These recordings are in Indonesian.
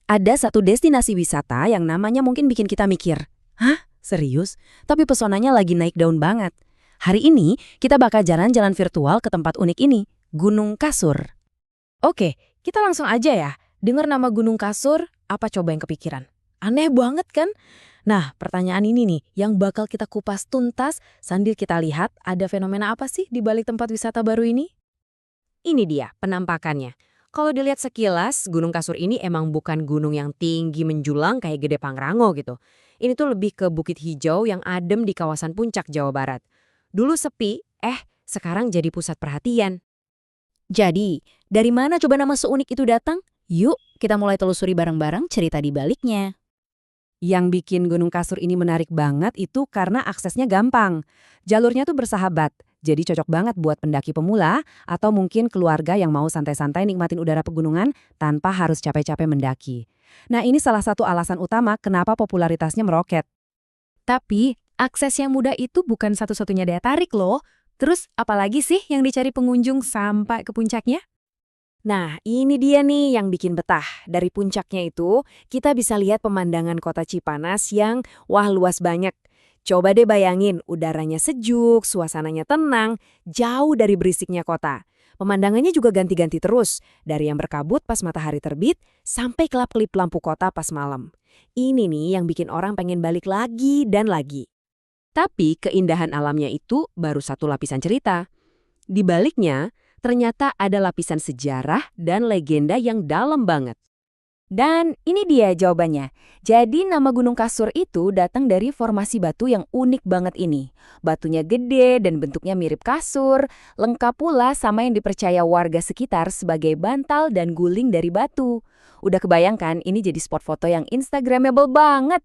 Ada satu destinasi wisata yang namanya mungkin bikin kita mikir, hah? Serius? Tapi pesonanya lagi naik daun banget. Hari ini kita bakal jalan-jalan virtual ke tempat unik ini, Gunung Kasur. Oke, kita langsung aja ya. Dengar nama Gunung Kasur, apa coba yang kepikiran? Aneh banget kan? Nah, pertanyaan ini nih yang bakal kita kupas tuntas sambil kita lihat ada fenomena apa sih di balik tempat wisata baru ini? Ini dia penampakannya. Kalau dilihat sekilas, Gunung Kasur ini emang bukan gunung yang tinggi menjulang kayak Gede Pangrango gitu. Ini tuh lebih ke bukit hijau yang adem di kawasan puncak Jawa Barat. Dulu sepi, sekarang jadi pusat perhatian. Jadi, dari mana coba nama seunik itu datang? Yuk, kita mulai telusuri bareng-bareng cerita di baliknya. Yang bikin Gunung Kasur ini menarik banget itu karena aksesnya gampang. Jalurnya tuh bersahabat, jadi cocok banget buat pendaki pemula atau mungkin keluarga yang mau santai-santai nikmatin udara pegunungan tanpa harus capek-capek mendaki. Nah, ini salah satu alasan utama kenapa popularitasnya meroket. Tapi, akses yang mudah itu bukan satu-satunya daya tarik loh. Terus, apalagi sih yang dicari pengunjung sampai ke puncaknya? Nah, ini dia nih yang bikin betah. Dari puncaknya itu, kita bisa lihat pemandangan kota Cipanas yang, wah, luas banyak. Coba deh bayangin, udaranya sejuk, suasananya tenang, jauh dari berisiknya kota. Pemandangannya juga ganti-ganti terus, dari yang berkabut pas matahari terbit, sampai kelap-kelip lampu kota pas malam. Ini nih yang bikin orang pengen balik lagi dan lagi. Tapi keindahan alamnya itu baru satu lapisan cerita. Di baliknya, ternyata ada lapisan sejarah dan legenda yang dalam banget. Dan ini dia jawabannya. Jadi nama Gunung Kasur itu datang dari formasi batu yang unik banget ini. Batunya gede dan bentuknya mirip kasur, lengkap pula sama yang dipercaya warga sekitar sebagai bantal dan guling dari batu. Udah kebayangkan ini jadi spot foto yang instagramable banget.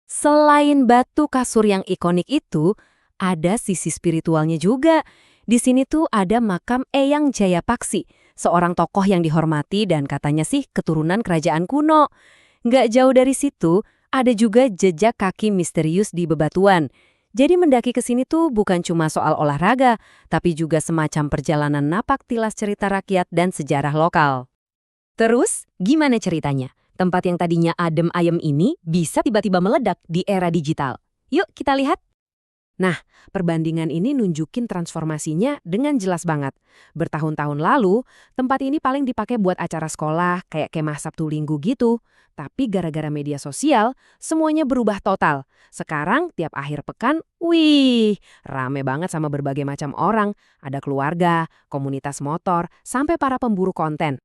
Selain batu kasur yang ikonik itu, ada sisi spiritualnya juga. Di sini tuh ada makam Eyang Jayapaksi, seorang tokoh yang dihormati dan katanya sih keturunan kerajaan kuno. Nggak jauh dari situ, ada juga jejak kaki misterius di bebatuan. Jadi mendaki ke sini tuh bukan cuma soal olahraga, tapi juga semacam perjalanan napak tilas cerita rakyat dan sejarah lokal. Terus, gimana ceritanya? Tempat yang tadinya adem ayem ini bisa tiba-tiba meledak di era digital. Yuk kita lihat. Nah, perbandingan ini nunjukin transformasinya dengan jelas banget. Bertahun-tahun lalu, tempat ini paling dipakai buat acara sekolah, kayak kemah Sabtu Linggu gitu. Tapi gara-gara media sosial, semuanya berubah total. Sekarang, tiap akhir pekan, wih, rame banget sama berbagai macam orang. Ada keluarga, komunitas motor, sampai para pemburu konten.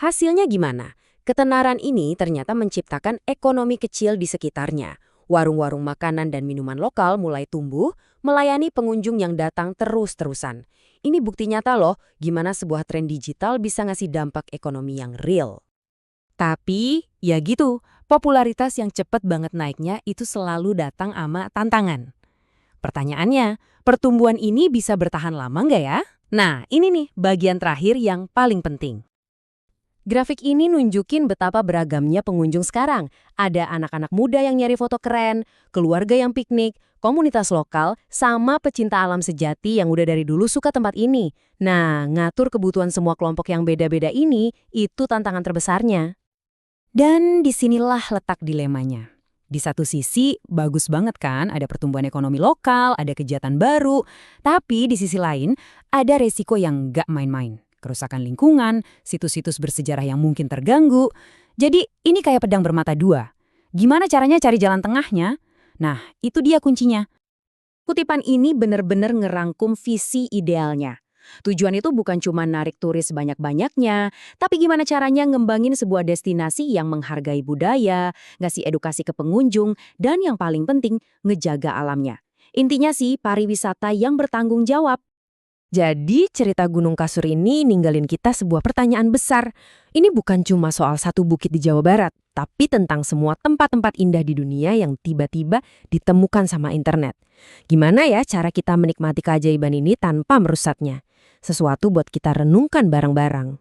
Hasilnya gimana? Ketenaran ini ternyata menciptakan ekonomi kecil di sekitarnya. Warung-warung makanan dan minuman lokal mulai tumbuh, melayani pengunjung yang datang terus-terusan. Ini bukti nyata loh, gimana sebuah tren digital bisa ngasih dampak ekonomi yang real. Tapi, ya gitu, popularitas yang cepat banget naiknya itu selalu datang sama tantangan. Pertanyaannya, pertumbuhan ini bisa bertahan lama nggak ya? Nah, ini nih bagian terakhir yang paling penting. Grafik ini nunjukin betapa beragamnya pengunjung sekarang. Ada anak-anak muda yang nyari foto keren, keluarga yang piknik, komunitas lokal, sama pecinta alam sejati yang udah dari dulu suka tempat ini. Nah, ngatur kebutuhan semua kelompok yang beda-beda ini, itu tantangan terbesarnya. Dan disinilah letak dilemanya. Di satu sisi, bagus banget kan ada pertumbuhan ekonomi lokal, ada kegiatan baru. Tapi di sisi lain, ada resiko yang nggak main-main. Kerusakan lingkungan, situs-situs bersejarah yang mungkin terganggu. Jadi ini kayak pedang bermata dua. Gimana caranya cari jalan tengahnya? Nah, itu dia kuncinya. Kutipan ini benar-benar ngerangkum visi idealnya. Tujuan itu bukan cuma narik turis banyak-banyaknya, tapi gimana caranya ngembangin sebuah destinasi yang menghargai budaya, ngasih edukasi ke pengunjung, dan yang paling penting, ngejaga alamnya. Intinya sih pariwisata yang bertanggung jawab. Jadi cerita Gunung Kasur ini ninggalin kita sebuah pertanyaan besar. Ini bukan cuma soal satu bukit di Jawa Barat, tapi tentang semua tempat-tempat indah di dunia yang tiba-tiba ditemukan sama internet. Gimana ya cara kita menikmati keajaiban ini tanpa merusaknya? Sesuatu buat kita renungkan bareng-bareng.